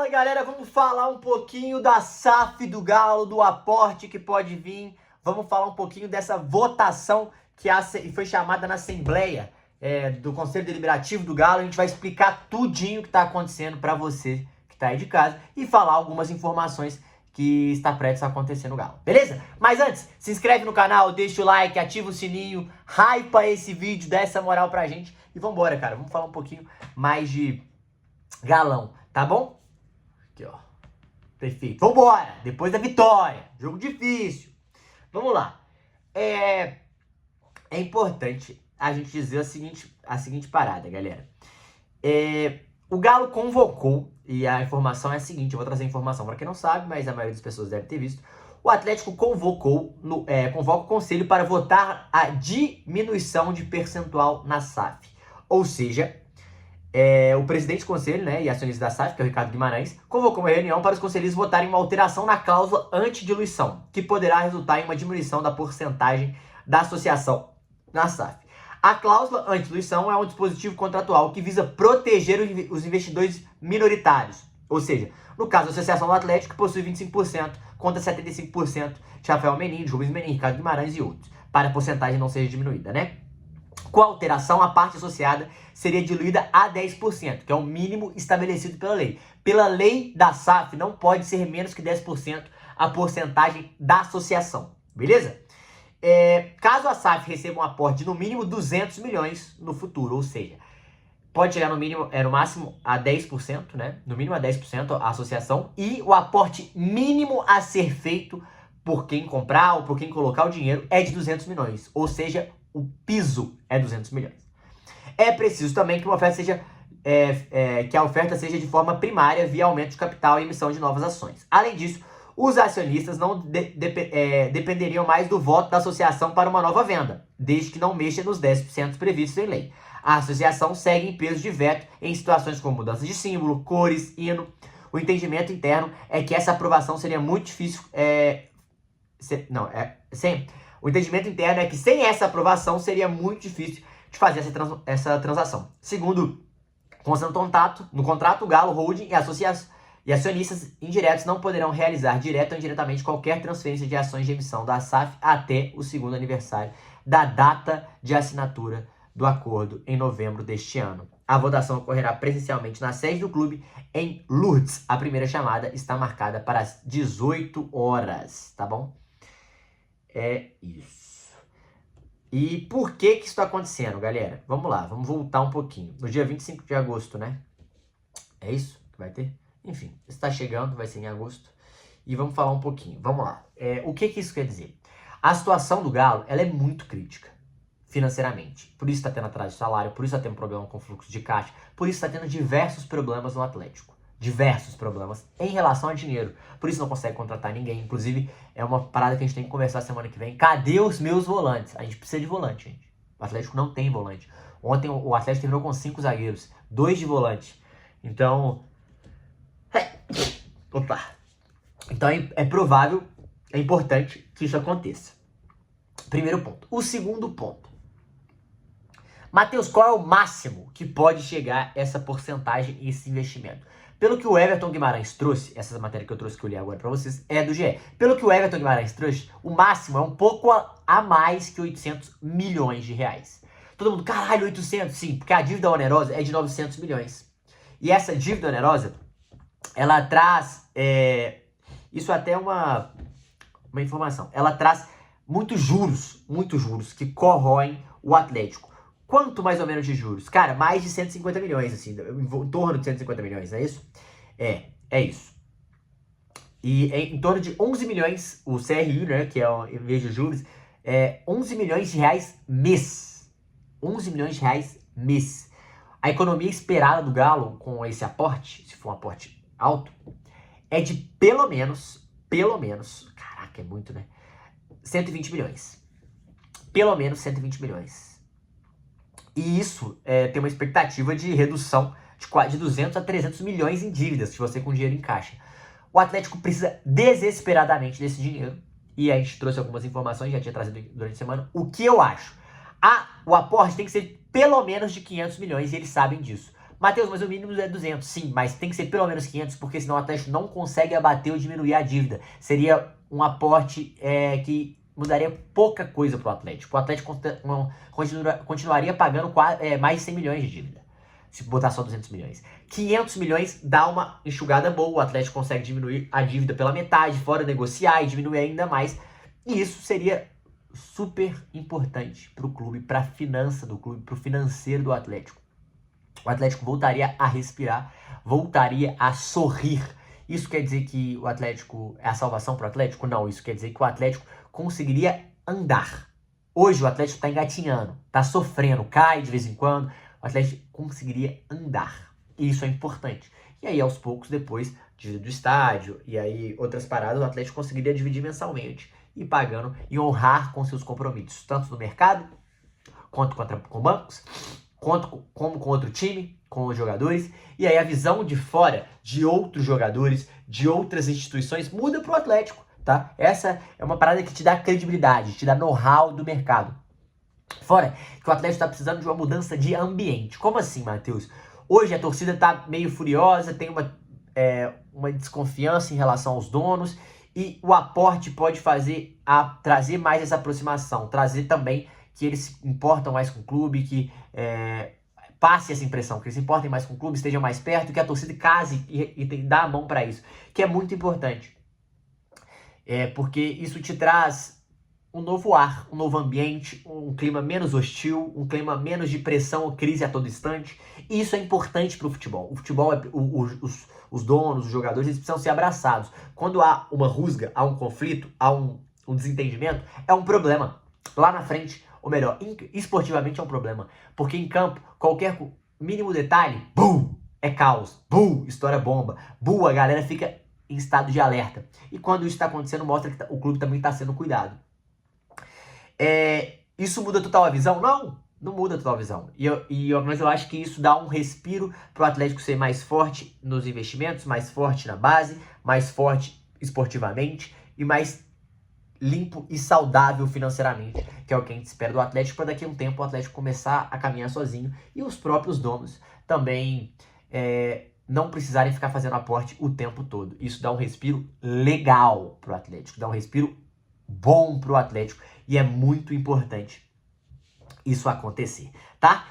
Fala galera, vamos falar um pouquinho da SAF do Galo, do aporte que pode vir. Vamos falar um pouquinho dessa votação que foi chamada na Assembleia do Conselho Deliberativo do Galo. A gente vai explicar tudinho o que está acontecendo para você que está aí de casa e falar algumas informações que está prestes a acontecer no Galo, beleza? Mas antes, se inscreve no canal, deixa o like, ativa o sininho, hypa esse vídeo, dá essa moral pra gente e vambora, cara. Vamos falar um pouquinho mais de Galão, tá bom? Aqui, ó. Perfeito. Vambora! Depois da vitória. Jogo difícil. Vamos lá. É importante a gente dizer a seguinte parada, galera. O Galo convocou, e a informação é a seguinte, eu vou trazer a informação para quem não sabe, mas a maioria das pessoas deve ter visto. O Atlético convoca o conselho para votar a diminuição de percentual na SAF. Ou seja, o presidente do conselho, né, e acionista da SAF, que é o Ricardo Guimarães, convocou uma reunião para os conselheiros votarem uma alteração na cláusula anti-diluição, que poderá resultar em uma diminuição da porcentagem da associação na SAF. A cláusula anti-diluição é um dispositivo contratual que visa proteger os investidores minoritários, ou seja, no caso a Associação do Atlético, que possui 25% contra 75% de Rafael Menin, de Rubens Menin, Ricardo Guimarães e outros, para a porcentagem não seja diminuída, né? Com a alteração, a parte associada seria diluída a 10%, que é o mínimo estabelecido pela lei. Pela lei da SAF, não pode ser menos que 10% a porcentagem da associação, beleza? Caso a SAF receba um aporte de no mínimo 200 milhões no futuro, ou seja, pode chegar no máximo a 10%, né? No mínimo a 10% a associação, e o aporte mínimo a ser feito por quem comprar ou por quem colocar o dinheiro é de 200 milhões, ou seja, o piso é 200 milhões. É preciso também que uma oferta seja que a oferta seja de forma primária via aumento de capital e emissão de novas ações. Além disso, os acionistas não dependeriam mais do voto da associação para uma nova venda, desde que não mexa nos 10% previstos em lei. A associação segue em peso de veto em situações como mudança de símbolo, cores, hino. O entendimento interno é que essa aprovação seria muito difícil. O entendimento interno é que sem essa aprovação seria muito difícil de fazer essa transação. Segundo, no contrato, o Galo Holding e acionistas indiretos não poderão realizar direto ou indiretamente qualquer transferência de ações de emissão da SAF até o segundo aniversário da data de assinatura do acordo em novembro deste ano. A votação ocorrerá presencialmente na sede do clube em Lourdes. A primeira chamada está marcada para as 18 horas, tá bom? É isso. E por que isso está acontecendo, galera? Vamos lá, vamos voltar um pouquinho. No dia 25 de agosto, né? É isso que vai ter? Enfim, está chegando, vai ser em agosto. E vamos falar um pouquinho. Vamos lá. O que isso quer dizer? A situação do Galo, ela é muito crítica financeiramente. Por isso está tendo atraso de salário, por isso está tendo problema com fluxo de caixa, por isso está tendo diversos problemas no Atlético. Diversos problemas em relação a dinheiro. Por isso não consegue contratar ninguém. Inclusive, é uma parada que a gente tem que conversar semana que vem. Cadê os meus volantes? A gente precisa de volante, gente. O Atlético não tem volante. Ontem o Atlético terminou com 5 zagueiros, 2 de volante. Então... Opa! Então é provável, é importante que isso aconteça. Primeiro ponto. O segundo ponto. Matheus, qual é o máximo que pode chegar essa porcentagem e esse investimento? Pelo que o Everton Guimarães trouxe, essa matéria que eu trouxe que eu li agora pra vocês, é do GE. Pelo que o Everton Guimarães trouxe, o máximo é um pouco a mais que 800 milhões de reais. Todo mundo, caralho, 800? Sim, porque a dívida onerosa é de 900 milhões. E essa dívida onerosa, ela traz, isso até é uma informação, ela traz muitos juros que corroem o Atlético. Quanto mais ou menos de juros? Cara, mais de 150 milhões, assim, em torno de 150 milhões, não é isso? É isso. E em torno de 11 milhões, o CRI, né, que é em vez de juros, 11 milhões de reais mês. 11 milhões de reais mês. A economia esperada do Galo com esse aporte, se for um aporte alto, é de pelo menos, caraca, é muito, né? 120 milhões. Pelo menos 120 milhões. E isso tem uma expectativa de redução de 200 a 300 milhões em dívidas, se você com dinheiro em caixa. O Atlético precisa desesperadamente desse dinheiro. E a gente trouxe algumas informações, já tinha trazido durante a semana. O que eu acho? O aporte tem que ser pelo menos de 500 milhões e eles sabem disso. Matheus, mas o mínimo é 200. Sim, mas tem que ser pelo menos 500, porque senão o Atlético não consegue abater ou diminuir a dívida. Seria um aporte que mudaria pouca coisa pro Atlético. O Atlético continuaria pagando mais de 100 milhões de dívida, se botar só 200 milhões. 500 milhões dá uma enxugada boa, o Atlético consegue diminuir a dívida pela metade, fora negociar e diminuir ainda mais. E isso seria super importante para o clube, para a finança do clube, para o financeiro do Atlético. O Atlético voltaria a respirar, voltaria a sorrir. Isso quer dizer que o Atlético é a salvação para o Atlético? Não, isso quer dizer que o Atlético conseguiria andar. Hoje o Atlético está engatinhando, está sofrendo, cai de vez em quando. O Atlético conseguiria andar. E isso é importante. E aí, aos poucos, depois, dívida do estádio e aí outras paradas, o Atlético conseguiria dividir mensalmente e pagando e honrar com seus compromissos, tanto no mercado, quanto com bancos, como com outro time, com os jogadores. E aí a visão de fora de outros jogadores, de outras instituições, muda para o Atlético, tá? Essa é uma parada que te dá credibilidade, te dá know-how do mercado. Fora que o Atlético está precisando de uma mudança de ambiente. Como assim, Matheus? Hoje a torcida está meio furiosa, tem uma desconfiança em relação aos donos, e o aporte pode trazer mais essa aproximação, trazer também que eles se importam mais com o clube, que passe essa impressão, que eles se importem mais com o clube, estejam mais perto, que a torcida case e dá a mão para isso, que é muito importante. Porque isso te traz um novo ar, um novo ambiente, um clima menos hostil, um clima menos de pressão ou crise a todo instante. E isso é importante para o futebol. O futebol, os donos, os jogadores, eles precisam ser abraçados. Quando há uma rusga, há um conflito, há um desentendimento, é um problema. Lá na frente, ou melhor, esportivamente é um problema. Porque em campo, qualquer mínimo detalhe, bum, é caos. Bum, estoura bomba. Bum, a galera fica em estado de alerta. E quando isso está acontecendo, mostra que o clube também está sendo cuidado. Isso muda total a visão? Não muda total a visão. Mas eu acho que isso dá um respiro para o Atlético ser mais forte nos investimentos, mais forte na base, mais forte esportivamente e mais limpo e saudável financeiramente, que é o que a gente espera do Atlético, para daqui a um tempo o Atlético começar a caminhar sozinho e os próprios donos também não precisarem ficar fazendo aporte o tempo todo. Isso dá um respiro legal para o Atlético, dá um respiro bom para o Atlético e é muito importante isso acontecer, tá?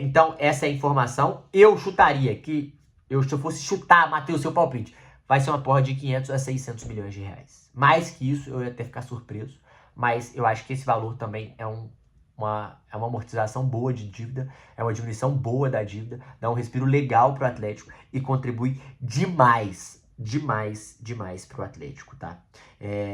Então, essa é a informação. Eu chutaria que, se eu fosse chutar, Matheus, seu palpite, vai ser uma porra de 500 a 600 milhões de reais. Mais que isso, eu ia até ficar surpreso, mas eu acho que esse valor também é uma amortização boa de dívida, é uma diminuição boa da dívida, dá um respiro legal pro Atlético e contribui demais pro Atlético, tá?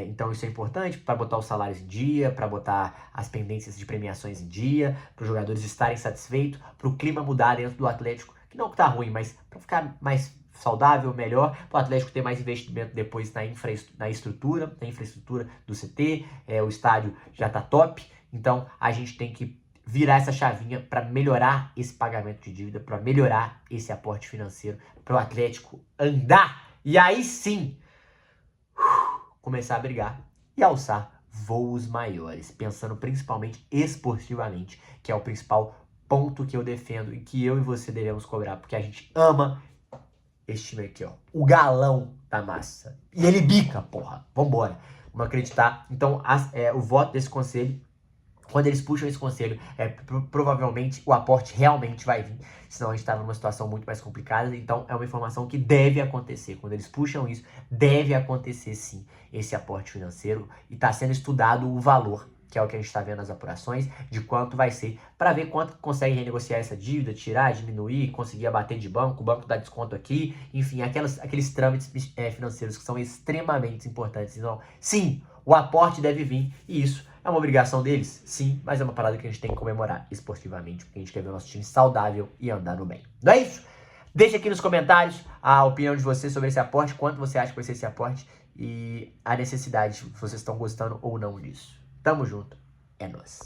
Então isso é importante para botar os salários em dia, para botar as pendências de premiações em dia, para os jogadores estarem satisfeitos, para o clima mudar dentro do Atlético, que não que tá ruim, mas para ficar mais saudável, melhor, para o Atlético ter mais investimento depois na infraestrutura do CT, o estádio já tá top, então a gente tem que virar essa chavinha para melhorar esse pagamento de dívida, para melhorar esse aporte financeiro, para o Atlético andar. E aí sim, começar a brigar e alçar voos maiores, pensando principalmente esportivamente, que é o principal ponto que eu defendo e que eu e você devemos cobrar, porque a gente ama esse time aqui, ó, o galão da massa. E ele bica, porra. Vambora. Vamos acreditar. Então, o voto desse conselho, quando eles puxam esse conselho, provavelmente o aporte realmente vai vir. Senão a gente tá numa situação muito mais complicada. Então, é uma informação que deve acontecer. Quando eles puxam isso, deve acontecer sim esse aporte financeiro. E tá sendo estudado o valor, que é o que a gente está vendo nas apurações, de quanto vai ser, para ver quanto consegue renegociar essa dívida, tirar, diminuir, conseguir abater de banco, o banco dá desconto aqui, enfim, aqueles trâmites financeiros que são extremamente importantes. Então, sim, o aporte deve vir, e isso é uma obrigação deles, sim, mas é uma parada que a gente tem que comemorar esportivamente, porque a gente quer ver o nosso time saudável e andando bem. Não é isso? Deixa aqui nos comentários a opinião de vocês sobre esse aporte, quanto você acha que vai ser esse aporte e a necessidade, se vocês estão gostando ou não disso. Tamo junto, é nóis.